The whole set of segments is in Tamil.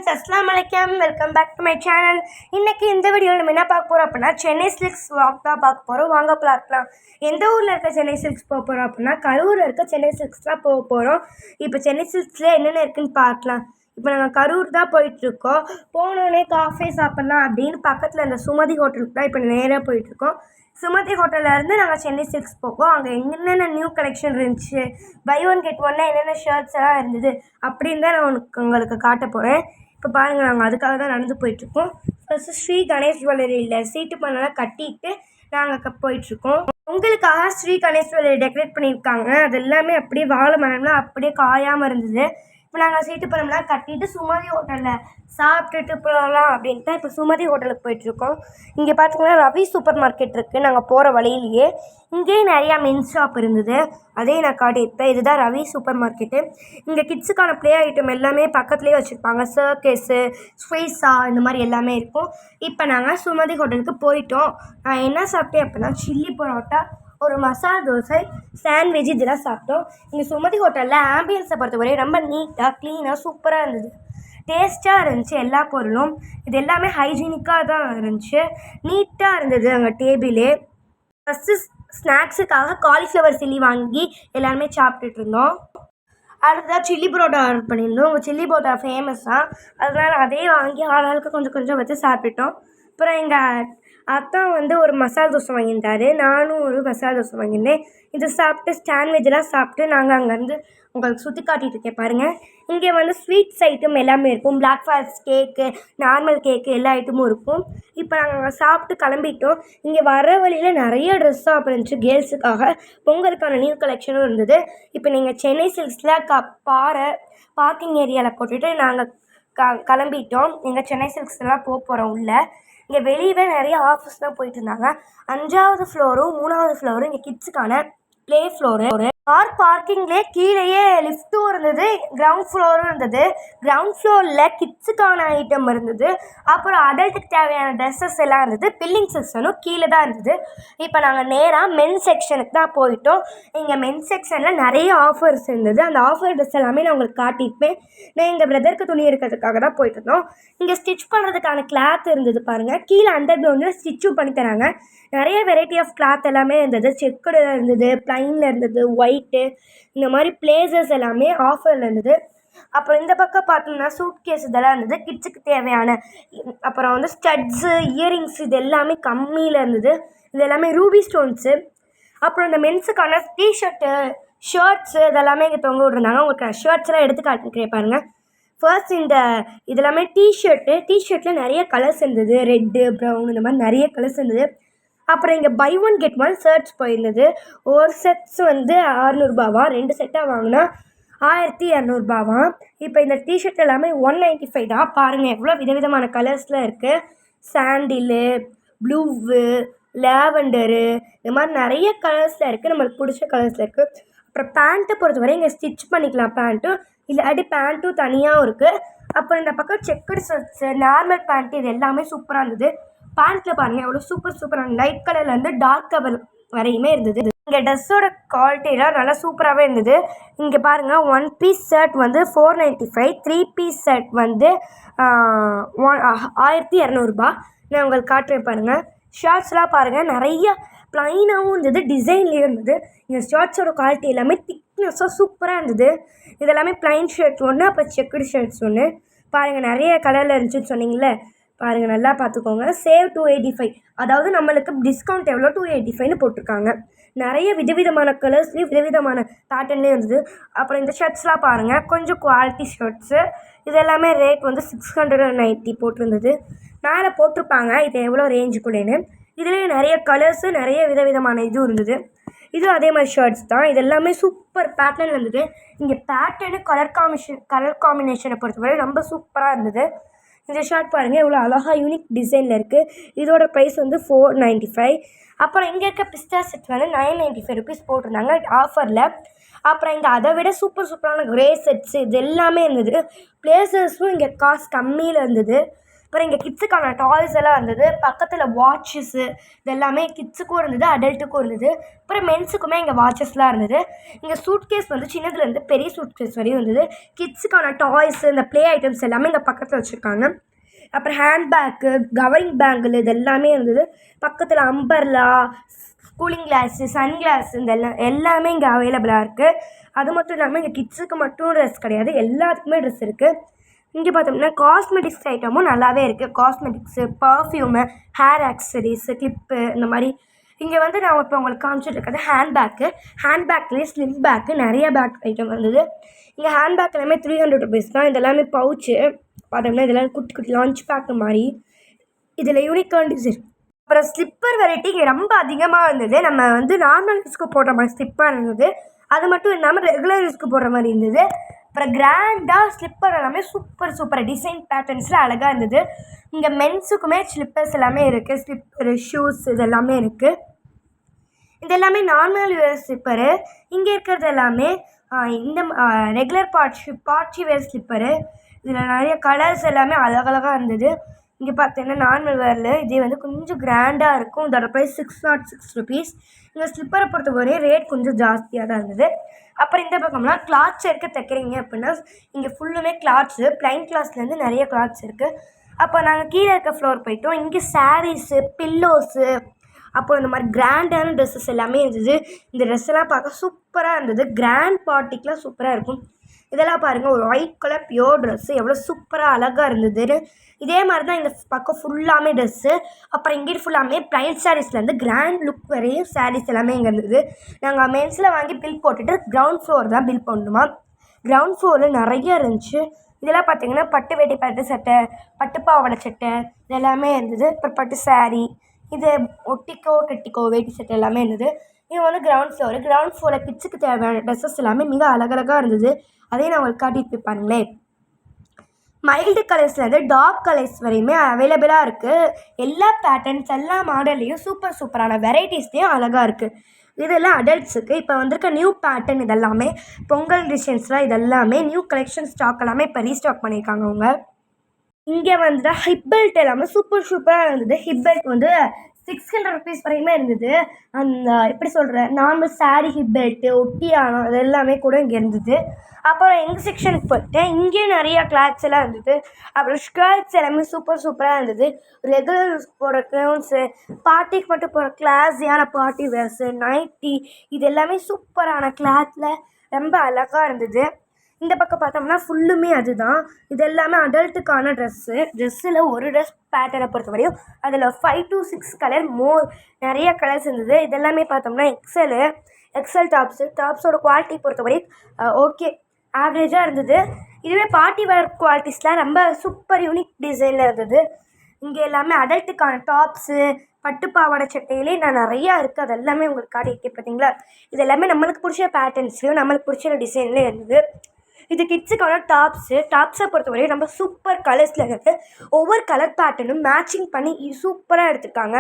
ஃப்ரெண்ட்ஸ், அஸ்ஸலாமு அலைக்கும். Welcome back to my channel. இன்றைக்கி இந்த வீடியோவில் நம்ம என்ன பார்க்க போகிறோம் அப்படின்னா சென்னை சில்க்ஸ் வாக் தான் பார்க்க போகிறோம். வாங்க பார்க்கலாம். எந்த ஊரில் இருக்க சென்னை சில்க்ஸ் போக போகிறோம் அப்படின்னா கரூரில் இருக்க சென்னை சில்க்ஸ் தான் போக போகிறோம். இப்போ சென்னை சில்க்ஸில் என்னென்ன இருக்குதுன்னு பார்க்கலாம். இப்போ நாங்கள் கரூர் தான் போயிட்டுருக்கோம். போனோடனே காஃபே சாப்பிட்லாம் அப்படின்னு பக்கத்தில் அந்த சுமதி ஹோட்டலுக்கு தான் இப்போ நேராக போயிட்டுருக்கோம். சுமதி ஹோட்டல்லேருந்து நாங்கள் சென்னை சில்க்ஸ் போவோம். அங்கே என்னென்ன நியூ கலெக்ஷன் இருந்துச்சு, பை ஒன் கெட் ஒன்னால் என்னென்ன ஷர்ட்ஸ் எல்லாம் இருந்தது அப்படின்னு தான் நான் உங்களுக்கு காட்ட போகிறேன். இப்போ பாருங்கள், நாங்கள் அதுக்காக தான் நடந்து போயிட்டுருக்கோம். ஃபஸ்ட்டு ஸ்ரீ கணேஷ் ஜுவல்லரியில் சீட்டு பண்ணலாம் கட்டிட்டு நாங்கள் போயிட்டுருக்கோம். உங்களுக்காக ஸ்ரீ கணேஷ் ஜுவல்லரி டெக்கரேட் பண்ணியிருக்காங்க. அது எல்லாமே அப்படியே வாழை மரம்லாம் அப்படியே காயாமல் இருந்தது. இப்போ நாங்கள் சீட்டு பணம்லாம் கட்டிட்டு சுமதி ஹோட்டலில் சாப்பிட்டுட்டு போகலாம் அப்படின்ட்டு இப்போ சுமதி ஹோட்டலுக்கு போயிட்டுருக்கோம். இங்கே பார்த்தீங்கன்னா ரவி சூப்பர் மார்க்கெட் இருக்குது. நாங்கள் போகிற வழியிலேயே இங்கேயும் நிறையா மென்ஸ் ஷாப் இருந்தது. அதையும் நான் காட்டியிருப்பேன். இதுதான் ரவி சூப்பர் மார்க்கெட்டு. இங்கே கிட்ஸுக்கான ப்ளே ஐட்டம் எல்லாமே பக்கத்துலேயே வச்சுருப்பாங்க. சர்க்கஸு, ஸ்வீஸா இந்த மாதிரி எல்லாமே இருக்கும். இப்போ நாங்கள் சுமதி ஹோட்டலுக்கு போயிட்டோம். நான் என்ன சாப்பிட்டேன் அப்படின்னா சில்லி பரோட்டா, ஒரு மசாலா தோசை, சாண்ட்விச் இதெல்லாம் சாப்பிட்டோம். இங்கே சுமதி ஹோட்டலில் ஆம்பியன்ஸை பொறுத்தவரை ரொம்ப நீட்டாக க்ளீனாக சூப்பராக இருந்தது. டேஸ்ட்டாக இருந்துச்சு. எல்லா பொருளும் இது எல்லாமே ஹைஜீனிக்காக தான் இருந்துச்சு. நீட்டாக இருந்தது அங்கே டேபிளே. ஃபஸ்ட்டு ஸ்நாக்ஸுக்காக காலிஃப்ளவர் சில்லி வாங்கி எல்லாருமே சாப்பிட்டுட்டு இருந்தோம். அடுத்ததாக சில்லி பரோட்டா ஆர்டர் பண்ணியிருந்தோம். உங்கள் சில்லி பரோட்டா ஃபேமஸ் தான், அதனால் அதே வாங்கி ஆளாளுக்கு கொஞ்சம் கொஞ்சம் வச்சு சாப்பிட்டுட்டோம். அப்புறம் எங்கள் அத்தா ஒரு மசாலா தோசை வாங்கியிருந்தாரு. நானும் ஒரு மசாலா தோசை வாங்கியிருந்தேன். இது சாப்பிட்டு சாண்ட்விட்செலாம் சாப்பிட்டு நாங்கள் அங்கேருந்து உங்களுக்கு சுற்றி காட்டிகிட்டு இருக்கேன் பாருங்கள். இங்கே ஸ்வீட்ஸ் ஐட்டம் எல்லாமே இருக்கும். பிளாக் ஃபாரஸ்ட் கேக்கு, நார்மல் கேக்கு எல்லா ஐட்டமும் இருக்கும். இப்போ நாங்கள் சாப்பிட்டு கிளம்பிட்டோம். இங்கே வர வழியில் நிறைய ட்ரெஸ் ஷாப் இருந்துச்சு கேர்ள்ஸுக்காக. பொங்கலுக்கான நியூ கலெக்ஷனும் இருந்தது. இப்போ நீங்கள் சென்னை சில்க்ஸில் பார்க்கிங் ஏரியாவில் போட்டுட்டு நாங்கள் கிளம்பிட்டோம். எங்கள் சென்னை சில்க்ஸ்லாம் போகிறோம் உள்ளே. இங்கே வெளியவே நிறைய ஆஃபர்ஸ்லாம் போயிட்டு இருந்தாங்க. 5வது ஃப்ளோரும் 3வது ஃப்ளோரும் இங்கே கிட்ஸுக்கான ப்ளே ஃப்ளோரு. கார் பார்க்கிங்லேயே கீழேயே லிஃப்ட்டும் இருந்தது, கிரவுண்ட் ஃப்ளோரும் இருந்தது. கிரவுண்ட் ஃப்ளோரில் கிட்ஸுக்கான ஐட்டம் இருந்தது. அப்புறம் அடல்ட்டுக்கு தேவையான ட்ரெஸ்ஸஸ் எல்லாம் இருந்தது. பில்லிங் செக்ஷனும் கீழே தான் இருந்தது. இப்போ நாங்கள் நேராக மென் செக்ஷனுக்கு தான் போயிட்டோம். இங்கே மென் செக்ஷனில் நிறைய ஆஃபர்ஸ் இருந்தது. அந்த ஆஃபர் ட்ரெஸ் எல்லாமே நான் உங்களுக்கு காட்டியிருப்பேன். நான் எங்கள் பிரதருக்கு துணி எடுக்கிறதுக்காக தான் போயிட்டு இருந்தோம். இங்கே ஸ்டிச் பண்ணுறதுக்கான கிளாத் இருந்தது பாருங்கள். கீழே அண்டர் கிரவுண்டில் ஸ்டிச்சும் பண்ணி தராங்க. நிறைய வெரைட்டி ஆஃப் கிளாத் எல்லாமே இருந்தது. செக்குடு இருந்தது, ப்ளைனில் இருந்தது, ஒயிட்டு, இந்த மாதிரி பிளேசஸ் எல்லாமே ஆஃபரில் இருந்தது. அப்புறம் இந்த பக்கம் பார்த்தோம்னா சூட் கேஸ் இதெல்லாம் இருந்தது கிட்ஸுக்கு தேவையான. அப்புறம் ஸ்டட்ஸு, இயரிங்ஸ் இது எல்லாமே கம்மியில் இருந்தது. இது எல்லாமே ரூபி ஸ்டோன்ஸு. அப்புறம் இந்த மென்ஸுக்கான டிஷர்ட்டு, ஷர்ட்ஸு இதெல்லாமே இங்கே தொங்க விட்ருந்தாங்க. உங்களுக்கு ஷர்ட்ஸ்லாம் எடுத்து காட்டிக்கிறேன் பாருங்கள். ஃபர்ஸ்ட் இதெல்லாமே டிஷர்ட்டில் நிறைய கலர்ஸ் இருந்தது. ரெட்டு, ப்ரௌன் இந்த மாதிரி நிறைய கலர்ஸ் இருந்தது. அப்புறம் இங்கே buy one get one shirts போயிருந்தது. ஒரு செட்ஸ் 600 ரூபாவா, 2 செட்டாக வாங்கினா 1200 இப்போ இந்த டிஷர்ட் எல்லாமே 195 தான். பாருங்கள் எவ்வளோ விதவிதமான கலர்ஸில் இருக்குது. சாண்டிலு, ப்ளூவு, லேவண்டரு இந்த மாதிரி நிறைய கலர்ஸில் இருக்குது. நம்மளுக்கு பிடிச்ச கலர்ஸில் இருக்குது. அப்புறம் பேண்ட்டை பொறுத்தவரை இங்கே ஸ்டிச் பண்ணிக்கலாம். பேண்ட்டும் இல்லாட்டி பேண்ட்டும் தனியாகவும் இருக்குது. அப்புறம் இந்த பக்கம் செக்குடு ஷர்ட்ஸு, நார்மல் பேண்ட்டு இது எல்லாமே சூப்பராக இருந்தது. பேண்ட்டில் பாருங்கள் எவ்வளோ சூப்பரான லைட் கலர்லேருந்து டார்க் கலர் வரையுமே இருந்தது. இங்கே ட்ரெஸ்ஸோட குவாலிட்டிலாம் நல்லா சூப்பராகவே இருந்தது. இங்கே பாருங்கள் 1 பீஸ் ஷர்ட் 495, 3 பீஸ் ஷர்ட் 1200 நான் உங்களுக்கு காட்டுறேன் பாருங்கள். ஷர்ட்ஸ்லாம் பாருங்கள் நிறைய ப்ளைனாகவும் இருந்தது, டிசைன்லேயும் இருந்தது. இந்த ஷர்ட்ஸோட குவாலிட்டி எல்லாமே திக்னஸாக சூப்பராக இருந்தது. இதெல்லாமே ப்ளைன் ஷர்ட்ஸ் ஒன்று, அப்புறம் செக்குடு ஷர்ட்ஸ் ஒன்று. பாருங்கள் நிறைய கலரில் இருந்துச்சுன்னு சொன்னீங்களே, பாருங்கள் நல்லா பார்த்துக்கோங்க. சேவ் 285, அதாவது நம்மளுக்கு டிஸ்கவுண்ட் எவ்வளோ 285ன்னு போட்டிருக்காங்க. நிறைய விதவிதமான கலர்ஸ்லேயும் விதவிதமான பேட்டர்ன்லேயும் இருந்தது. அப்புறம் இந்த ஷர்ட்ஸ்லாம் பாருங்கள் கொஞ்சம் குவாலிட்டி ஷர்ட்ஸு. இது எல்லாமே ரேட் 690 போட்டிருந்தது. மேலே போட்டிருப்பாங்க இது எவ்வளோ ரேஞ்சுக்குள்ளேன்னு. இதுலேயே நிறைய கலர்ஸு, நிறைய விதவிதமான இதுவும் இருந்தது. இதுவும் அதே மாதிரி ஷர்ட்ஸ் தான். இது எல்லாமே சூப்பர் பேட்டர்ன் இருந்தது. இங்கே பேட்டர்னு கலர் காம்பினேஷனை பொறுத்தவரை ரொம்ப சூப்பராக இருந்தது. இந்த ஷர்ட் பாருங்கள் எவ்வளோ அழகாக யூனிக் டிசைனில் இருக்குது. இதோட ப்ரைஸ் 495. அப்புறம் இங்கே இருக்க பிஸ்டா செட் 995 ருபீஸ் போட்டிருந்தாங்க ஆஃபரில். அப்புறம் இங்கே அதை விட சூப்பரான கிரே செட்ஸு இது எல்லாமே இருந்தது. பிளேசஸும் இங்கே காசு கம்மியில் இருந்தது. அப்புறம் இங்கே கிட்ஸுக்கான டாய்ஸ் எல்லாம் இருந்தது. பக்கத்தில் வாட்சஸ்ஸு இதெல்லாமே கிட்ஸுக்கும் இருந்தது, அடல்ட்டுக்கும் இருந்தது. அப்புறம் மென்ஸுக்குமே இங்கே வாட்சஸ்லாம் இருந்தது. இங்கே சூட்கேஸ் வந்து சின்னதுலேருந்து பெரிய சூட்கேஸ் வரையும் இருந்தது. கிட்ஸுக்கான டாய்ஸு இந்த ப்ளே ஐட்டம்ஸ் எல்லாமே இங்கே பக்கத்தில் வச்சுருக்காங்க. அப்புறம் ஹேண்ட்பேக்கு, கவரிங் பேங்கிள் இது எல்லாமே இருந்தது. பக்கத்தில் umbrella, cooling glass, sunglass இந்த எல்லாமே இங்கே அவைலபிளாக இருக்குது. அது மட்டும் இல்லாமல் இங்கே கிட்ஸுக்கு மட்டும் ட்ரெஸ் கிடையாது, எல்லாத்துக்குமே ட்ரெஸ் இருக்குது. இங்கே பார்த்தோம்னா காஸ்மெட்டிக்ஸ் ஐட்டமும் நல்லாவே இருக்குது. Cosmetics, perfume, hair accessories, clip இந்த மாதிரி. இங்கே வந்து நான் இப்போ உங்களுக்கு காமிச்சிட்டு இருக்கிறது ஹேண்ட்பேக்லேயே ஸ்லிம் பேக்கு நிறைய பேக் ஐட்டம் இருந்தது. இங்கே ஹேண்ட்பேக் எல்லாமே 300 ருபீஸ் தான். இதெல்லாமே பவுச்சு பார்த்தோம்னா இதெல்லாம் குட்டி குட்டி லான்ச் பேக்கு மாதிரி. இதில் யூனிக்கான டிசைன். அப்புறம் ஸ்லிப்பர் வெரைட்டி இங்கே ரொம்ப அதிகமாக இருந்தது. நம்ம வந்து நார்மல் யூஸ்க்கு போடுற மாதிரி ஸ்லிப்பர் இருந்தது. அது மட்டும் இல்லாமல் ரெகுலர் யூஸ்க்கு போடுற மாதிரி இருந்தது. அப்புறம் கிராண்டாக ஸ்லிப்பர் எல்லாமே சூப்பர் டிசைன் பேட்டர்ன்ஸில் அழகாக இருந்தது. இங்கே மென்ஸுக்குமே ஸ்லிப்பர்ஸ் எல்லாமே இருக்குது. ஸ்லிப்பரு, ஷூஸ் இது எல்லாமே இருக்குது. இது எல்லாமே நார்மல் வேர் ஸ்லிப்பரு. இங்கே இருக்கிறது எல்லாமே இந்த ரெகுலர் பார்ட்டி வேர் ஸ்லிப்பரு. இதில் நிறைய கலர்ஸ் எல்லாமே அழகழகாக இருந்தது. இங்கே பார்த்தீங்கன்னா நார்மல் வேரில் இதே வந்து கொஞ்சம் கிராண்டாக இருக்கும். இதோட ப்ரைஸ் 606 ருபீஸ். இங்கே ஸ்லிப்பரை பொறுத்தவரை ரேட் கொஞ்சம் ஜாஸ்தியாக தான் இருந்தது. அப்புறம் இந்த பக்கம்னா கிளாத்ஸ் எடுக்க தைக்கிறீங்க அப்படின்னா இங்கே ஃபுல்லுமே கிளாத்ஸு, ப்ளைன் கிளாத்ஸ்லேருந்து நிறைய கிளாத்ஸ் இருக்குது. அப்போ நாங்கள் கீழே இருக்க ஃப்ளோர் போயிட்டோம். இங்கே சாரீஸு, பில்லோஸு, அப்போ இந்த மாதிரி கிராண்டான ட்ரெஸ்ஸஸ் எல்லாமே இருந்தது. இந்த ட்ரெஸ்ஸெல்லாம் பார்க்க சூப்பராக இருந்தது. கிராண்ட் பார்ட்டிக்கெலாம் சூப்பராக இருக்கும். இதெல்லாம் பாருங்கள், ஒரு ஒயிட் கலர் பியோர் ட்ரெஸ்ஸு எவ்வளோ சூப்பராக அழகாக இருந்தது. இதே மாதிரி தான் இந்த பக்கம் ஃபுல்லாமே ட்ரெஸ்ஸு. அப்புறம் இங்கிட்டு ஃபுல்லாமே ப்ளைன் சாரீஸ்லேருந்து கிராண்ட் லுக் வரையும் சாரீஸ் எல்லாமே இங்கே இருந்தது. நாங்கள் மென்ஸில் வாங்கி பில் போட்டுட்டு கிரவுண்ட் ஃப்ளோர் தான் பில் பண்ணணுமா. கிரவுண்ட் ஃப்ளோரில் நிறைய இருந்துச்சு. இதெல்லாம் பார்த்திங்கன்னா பட்டு வேட்டி, பட்டு சட்டை, பட்டு பாவாடை சட்டை இது எல்லாமே இருந்தது. அப்புறம் பட்டு சாரீ, இது ஒட்டிக்கோ கட்டிக்கோ வேட்டி சட்டை எல்லாமே இருந்தது. இது வந்து கிரவுண்ட் ஃப்ளோரில் கிட்ஸுக்கு தேவையான ட்ரெஸ்ஸஸ் எல்லாமே மிக அழகழகாக இருந்தது. அதையும் நான் உங்களுக்கு காட்டிட்டு போய் பாருங்களேன். மைல்டு கலர்ஸ்லேருந்து டார்க் கலர்ஸ் வரையுமே அவைலபிளாக இருக்குது. எல்லா பேட்டர்ன்ஸ், எல்லா மாடல்லையும் சூப்பரான வெரைட்டிஸ்லேயும் அழகாக இருக்குது. இதெல்லாம் அடல்ட்ஸுக்கு. இப்போ வந்திருக்க நியூ பேட்டர்ன் இதெல்லாமே பொங்கல் டிசைன்ஸ்லாம் இதெல்லாமே நியூ கலெக்ஷன் ஸ்டாக் எல்லாமே இப்போ ரீஸ்டாக் பண்ணியிருக்காங்க அவங்க. இங்கே வந்து ஹிப் பெல்ட் எல்லாமே சூப்பராக இருந்தது. ஹிப் பெல்ட் வந்து 600 ருபீஸ் வரையுமே இருந்தது. அந்த எப்படி சொல்கிற நார்மல் சாரீ ஹிப் பெல்ட்டு, ஒட்டியானம் அது எல்லாமே கூட இங்கே இருந்தது. அப்புறம் எங்கள் செக்ஷனுக்கு போயிட்டேன். இங்கேயும் நிறையா கிளாத்ஸ் எல்லாம் இருந்தது. அப்புறம் ஸ்கர்ட்ஸ் எல்லாமே சூப்பராக இருந்தது. ரெகுலர் யூஸ் போடுற க்ளவுன்ஸு, பார்ட்டிக்கு மட்டும் போகிற கிளாஸியான பார்ட்டி வேர்ஸு, நைட்டி இது எல்லாமே சூப்பரான கிளாத்தில் ரொம்ப அழகாக இருந்தது. இந்த பக்கம் பார்த்தோம்னா ஃபுல்லுமே அதுதான். இது எல்லாமே அடல்ட்டுக்கான ட்ரெஸ்ஸில் ஒரு ட்ரெஸ் பேட்டர்னை பொறுத்தவரையும் அதில் 5 to 6 கலர் நிறைய கலர்ஸ் இருந்தது. இதெல்லாமே பார்த்தோம்னா எக்ஸல் டாப்ஸோட குவாலிட்டி பொறுத்தவரையும் ஓகே ஆவரேஜாக இருந்தது. இதுவே பார்ட்டி வேர் குவாலிட்டிஸ்லாம் ரொம்ப சூப்பர் யூனிக் டிசைனில் இருந்தது. இங்கே எல்லாமே அடல்ட்டுக்கான டாப்ஸு, பட்டு பாவாடை சட்டையிலே நான் நிறையா இருக்குது. அது எல்லாமே உங்களுக்கு காட்டியிருக்கேன் பார்த்தீங்களா. இது எல்லாமே நம்மளுக்கு பிடிச்ச பேட்டர்ன்ஸ்லையும் நம்மளுக்கு பிடிச்ச டிசைன்லேயும் இருந்தது. இது கிட்ஸுக்கான டாப்ஸை பொறுத்தவரையும் நம்ம சூப்பர் கலர்ஸில் இருக்குது. ஒவ்வொரு கலர் பேட்டர்னும் மேட்சிங் பண்ணி சூப்பராக எடுத்துருக்காங்க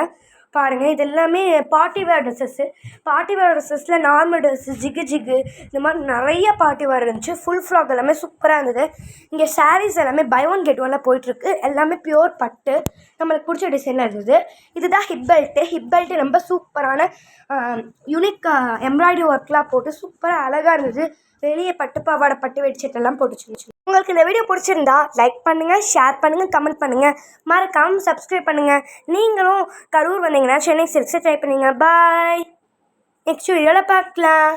பாருங்கள். இது எல்லாமே பார்ட்டி வேர் ட்ரெஸ்ஸஸில் நார்மல் ட்ரெஸ்ஸு, ஜிகு இந்த மாதிரி நிறைய பார்ட்டி வேர் இருந்துச்சு. ஃபுல் ஃப்ராக் எல்லாமே சூப்பராக இருந்தது. இங்கே சாரீஸ் எல்லாமே பை ஒன் கெட் ஒன்ல போயிட்டுருக்கு. எல்லாமே பியூர் பட்டு நம்மளுக்கு பிடிச்ச டிசைனில் இருந்தது. இதுதான் ஹிப் பெல்ட்டு ரொம்ப சூப்பரான யூனிக் எம்ப்ராய்டரி ஒர்க்லாம் போட்டு சூப்பராக அழகாக இருந்தது. வெளியே பட்டு பாவாடை, பட்டு வெட்செட்டெல்லாம் போட்டுச்சு. உங்களுக்கு இந்த வீடியோ பிடிச்சிருந்தா லைக் பண்ணுங்கள், ஷேர் பண்ணுங்கள், கமெண்ட் பண்ணுங்கள், மறக்காமல் சப்ஸ்கிரைப் பண்ணுங்கள். நீங்களும் கரூர் வந்தீங்கன்னா சென்னை சில்க்ஸை ட்ரை பண்ணுங்கள். பாய். நெக்ஸ்ட் வீடியோவில் பார்க்கலாம்.